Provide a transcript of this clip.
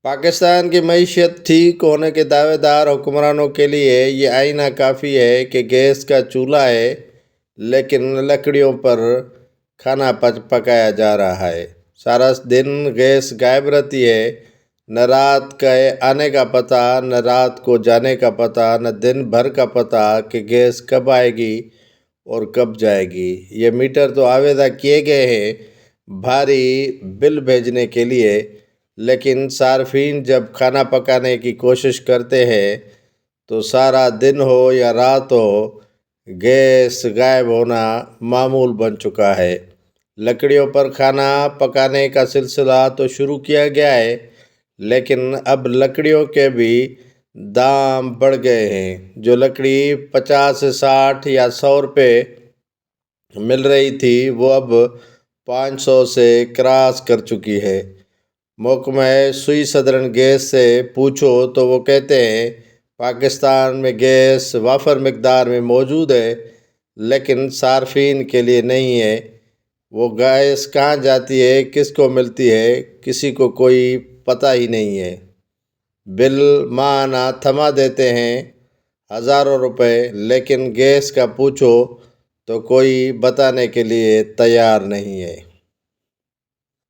پاکستان کی معیشت ٹھیک ہونے کے دعوے دار حکمرانوں کے لیے یہ آئینہ کافی ہے کہ گیس کا چولہا ہے لیکن لکڑیوں پر کھانا پکایا جا رہا ہے۔ سارا دن گیس غائب رہتی ہے، نہ رات کا آنے کا پتہ، نہ رات کو جانے کا پتہ، نہ دن بھر کا پتہ کہ گیس کب آئے گی اور کب جائے گی۔ یہ میٹر تو آویزہ کیے گئے ہیں بھاری بل بھیجنے کے لیے، لیکن صارفین جب کھانا پکانے کی کوشش کرتے ہیں تو سارا دن ہو یا رات ہو گیس غائب ہونا معمول بن چکا ہے۔ لکڑیوں پر کھانا پکانے کا سلسلہ تو شروع کیا گیا ہے، لیکن اب لکڑیوں کے بھی دام بڑھ گئے ہیں۔ جو لکڑی 50 سے 60 یا 100 روپے مل رہی تھی وہ اب 500 سے کراس کر چکی ہے۔ محکمہ سوئی سدرن گیس سے پوچھو تو وہ کہتے ہیں پاکستان میں گیس وافر مقدار میں موجود ہے لیکن صارفین کے لیے نہیں ہے۔ وہ گیس کہاں جاتی ہے، کس کو ملتی ہے، کسی کو کوئی پتہ ہی نہیں ہے۔ بل ماہانہ تھما دیتے ہیں ہزاروں روپے، لیکن گیس کا پوچھو تو کوئی بتانے کے لیے تیار نہیں ہے۔